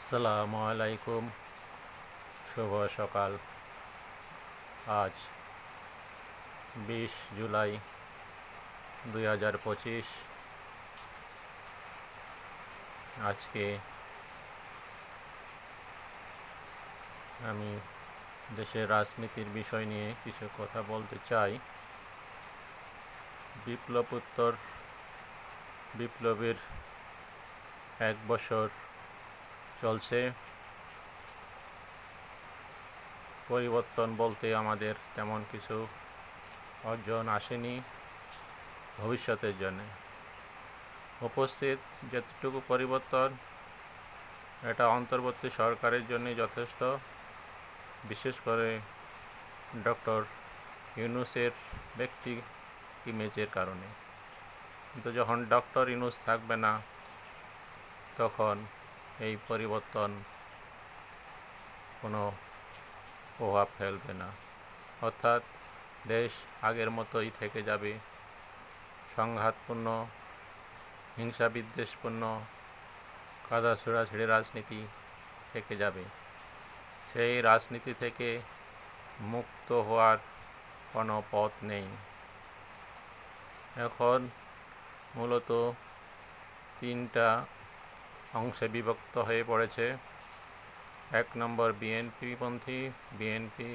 আসসালামু আলাইকুম। শুভ সকাল। আজ 20 জুলাই 2025। আজকে আমি দেশের রাজনীতির বিষয় নিয়ে কিছু কথা বলতে চাই। বিপ্লবোত্তর বিপ্লবের 1 বছর চলছে। পরিবর্তন বলতে আমাদের তেমন কিছু অর্জন আসেনি ভবিষ্যতের জন্য। উপস্থিত যেটুকু পরিবর্তন, এটা অন্তর্বর্তী সরকারের জন্য যথেষ্ট, বিশেষ করে ডক্টর ইউনূসের ব্যক্তি ইমেজের কারণে। কিন্তু যখন ডক্টর ইউনূস থাকবে না, তখন এই পরিবর্তন কোনো প্রভাব ফেলবে না। অর্থাৎ দেশ আগের মতোই থেকে যাবে। সংঘাতপূর্ণ, হিংসা বিদ্বেষপূর্ণ, কাদা ছোড়াছুড়ি রাজনীতি থেকে যাবে। সেই রাজনীতি থেকে মুক্ত হওয়ার কোনো পথ নেই। এখন মূলত 3টা অংশে বিভক্ত হয়ে পড়েছে। 1 নম্বর বিএনপিপন্থী বিএনপি,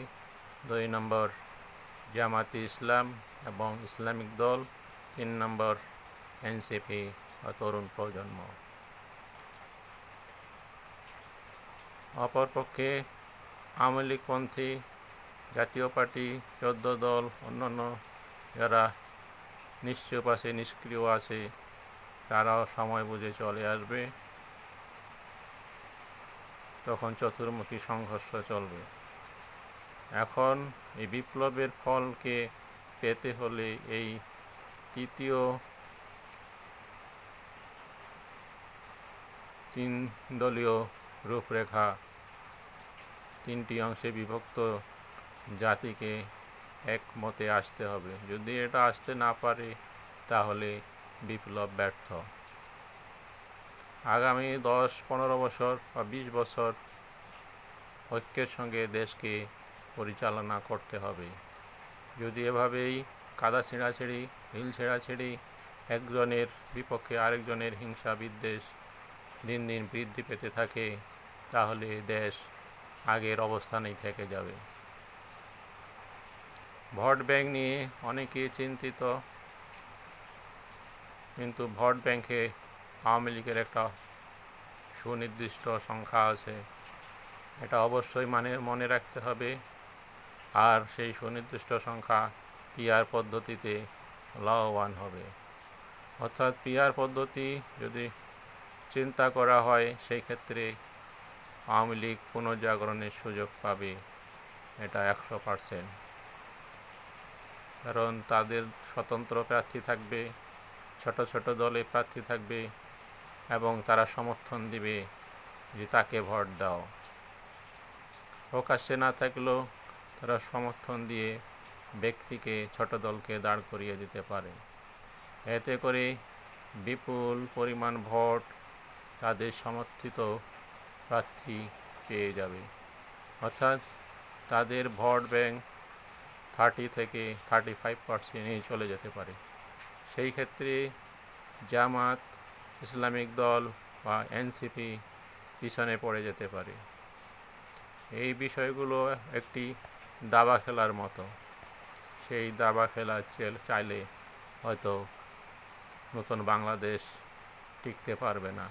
2 নম্বর জামাতে ইসলাম এবং ইসলামিক দল, 3 নম্বর এনসিপি বা তরুণ প্রজন্ম। অপরপক্ষে আওয়ামী লীগপন্থী, জাতীয় পার্টি, 14 দল, অন্যান্য যারা নিশ্চুপ আছে, নিষ্ক্রিয় আছে, তারাও সময় বুঝে চলে আসবে। তখন চতুর্মুখী সংঘর্ষ চলবে। এখন এই বিপ্লবের ফলকে পেতে হলে এই তৃতীয় 3 দলীয় রূপরেখা, 3টি অংশে বিভক্ত জাতিকে একমতে আসতে হবে। যদি এটা আসতে না পারে, তাহলে বিপ্লব ব্যর্থ। আগামী 10-15 বছর বা 20 বছর ঐক্যের সঙ্গে দেশকে পরিচালনা করতে হবে। যদি এভাবেই কাদা ছেঁড়াছেড়ি, ঢিল ছেঁড়াছেড়ি, একজনের বিপক্ষে আরেকজনের হিংসা বিদ্বেষ দিন দিন বৃদ্ধি পেতে থাকে, তাহলে দেশ আগের অবস্থানেই থেকে যাবে। ভোট ব্যাংক নিয়ে অনেকে চিন্তিত, কিন্তু ভোট ব্যাংকে আওয়ামী লীগের একটা সুনির্দিষ্ট সংখ্যা আছে। এটা অবশ্যই মনে রাখতে হবে। আর সেই সুনির্দিষ্ট সংখ্যা পিআর পদ্ধতিতে লাভবান হবে। অর্থাৎ পিআর পদ্ধতি যদি চিন্তা করা হয়, সেই ক্ষেত্রে আওয়ামী লীগ পুনর্জাগরণের সুযোগ পাবে, এটা 100%। কারণ তাদের স্বতন্ত্র প্রার্থী থাকবে, ছোট ছোট দলে প্রার্থী থাকবে, এবং তারা সমর্থন দিবে যে তাকে ভোট দাও। প্রকাশ্যে না থাকলেও তারা সমর্থন দিয়ে ব্যক্তিকে, ছোট দলকে দাঁড় করিয়ে দিতে পারে। এতে করে বিপুল পরিমাণ ভোট তাদের সমর্থিত প্রার্থী পেয়ে যাবে। অর্থাৎ তাদের ভোট ব্যাংক 30 থেকে 35% চলে যেতে পারে। সেই ক্ষেত্রে জামাত, ইসলামিক দল বা এনসিপি পিছনে পড়ে যেতে পারে। এই বিষয়গুলো একটি দাবা খেলার মতো। সেই দাবা খেলা চাইলে হয়তো নতুন বাংলাদেশ টিকতে পারবে না।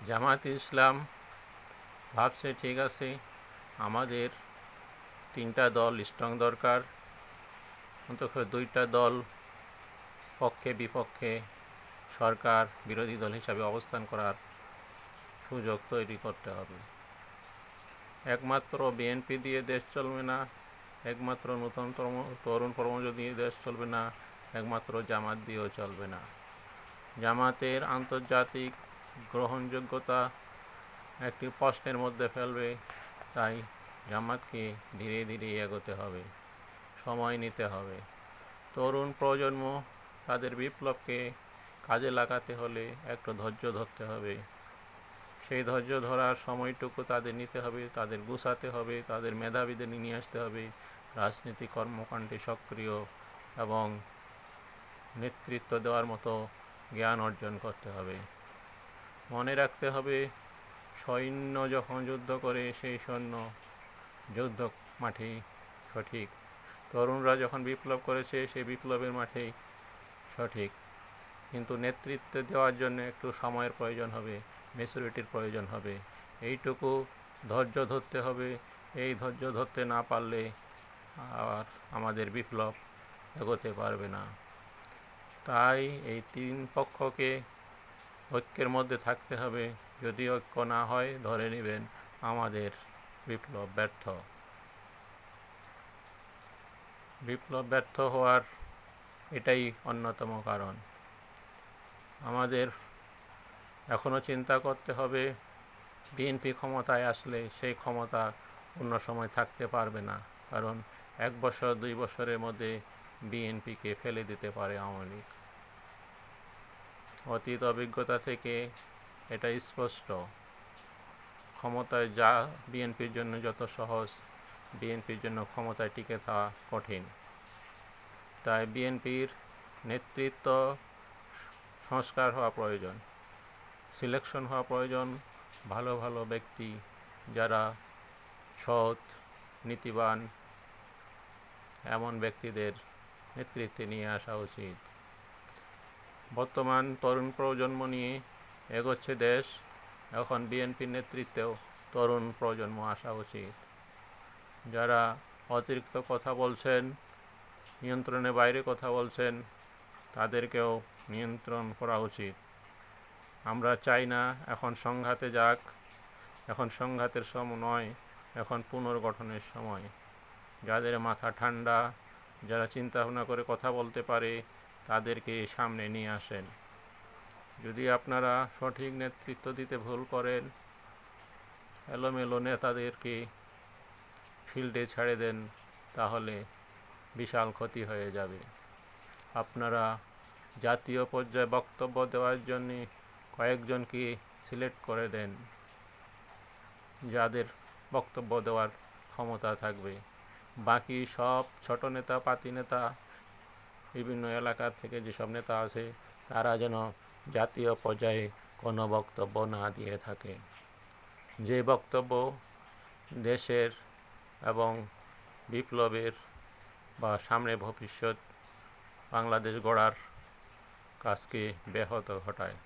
জামায়াতে ইসলাম ভাবছে, ঠিক আছে, আমাদের 3টা দল স্ট্রং দরকার, অন্তত 2টা দল পক্ষে বিপক্ষে সরকার বিরোধী দল হিসাবে অবস্থান করার সুযোগ তৈরি করতে হবে। একমাত্র বিএনপি দিয়ে দেশ চলবে না, একমাত্র নতুন তরুণ প্রজন্ম দিয়ে দেশ চলবে না, একমাত্র জামাত দিয়েও চলবে না। জামাতের আন্তর্জাতিক গ্রহণযোগ্যতা একটি প্রশ্নের মধ্যে ফেলবে। তাই জামাতকে ধীরে ধীরে এগোতে হবে, সময় নিতে হবে। তরুণ প্রজন্ম তাদের বিপ্লবকে কাজে লাগাতে হলে একটু ধৈর্য ধরতে হবে। সেই ধৈর্য ধরার সময়টুকু তাদের নিতে হবে, তাদের গুছাতে হবে, তাদের মেধাবীদের নিয়ে আসতে হবে, রাজনীতি কর্মকাণ্ডে সক্রিয় এবং নেতৃত্ব দেওয়ার মতো জ্ঞান অর্জন করতে হবে। মনে রাখতে হবে, সৈন্য যখন যুদ্ধ করে সেই সৈন্য যুদ্ধ মাঠেই সঠিক, তরুণরা যখন বিপ্লব করেছে সেই বিপ্লবের মাঠেই সঠিক। কিন্তু নেতৃত্ব দেওয়ার জন্য একটু সময়ের প্রয়োজন হবে, ম্যাচুরিটির প্রয়োজন হবে। এইটুকু ধৈর্য ধরতে হবে। এই ধৈর্য ধরতে না পারলে আর আমাদের বিপ্লব এগোতে পারবে না। তাই এই তিন পক্ষকে ঐক্যের মধ্যে থাকতে হবে। যদি ঐক্য না হয়, ধরে নেবেন আমাদের বিপ্লব ব্যর্থ। বিপ্লব ব্যর্থ হওয়ার এটাই অন্যতম কারণ। আমাদের এখনও চিন্তা করতে হবে, বিএনপি ক্ষমতায় আসলে সেই ক্ষমতা অন্য সময় থাকতে পারবে না, কারণ 1 বছর 2 বছরের মধ্যে বিএনপিকে ফেলে দিতে পারে আওয়ামী লীগ। অতীত অভিজ্ঞতা থেকে এটা স্পষ্ট। ক্ষমতায় যা বিএনপির জন্য যত সহজ, বিএনপির জন্য ক্ষমতায় টিকে থাকা কঠিন। তাই বিএনপির নেতৃত্ব সংস্কার হওয়া প্রয়োজন, সিলেকশন হওয়া প্রয়োজন। ভালো ভালো ব্যক্তি যারা সৎ, নীতিবান, এমন ব্যক্তিদের নেতৃত্বে নিয়ে আসা উচিত। বর্তমান তরুণ প্রজন্ম নিয়ে এগোচ্ছে দেশ, এখন বিএনপির নেতৃত্বেও তরুণ প্রজন্ম আসা উচিত। যারা অতিরিক্ত কথা বলছেন, নিয়ন্ত্রণের বাইরে কথা বলছেন, তাদেরকেও নিয়ন্ত্রণ করা উচিত। আমরা চাই না এখন সংঘাতে যাক, এখন সংঘাতের সময় নয়, এখন পুনর্গঠনের সময়। যাদের মাথা ঠান্ডা, যারা চিন্তা ভাবনা করে কথা বলতে পারে, তাদেরকে সামনে নিয়ে আসেন। যদি আপনারা সঠিক নেতৃত্ব দিতে ভুল করেন, এলোমেলো নেতাদেরকে ফিল্ডে ছেড়ে দেন, তাহলে বিশাল ক্ষতি হয়ে যাবে। আপনারা জাতীয় পর্যায়ে বক্তব্য দেওয়ার জন্য কয়েকজনকে সিলেক্ট করে দেন, যাদের বক্তব্য দেওয়ার ক্ষমতা থাকবে। বাকি সব ছোট নেতা, পাতি নেতা, বিভিন্ন এলাকা থেকে যেসব নেতা আছে, তারা যেন জাতীয় পর্যায়ে কোনো বক্তব্য না দিয়ে থাকে। যে বক্তব্য দেশের এবং বিপ্লবের বা সামনে ভবিষ্যৎ বাংলাদেশ গড়ার কাজকে ব্যাহত ঘটায়।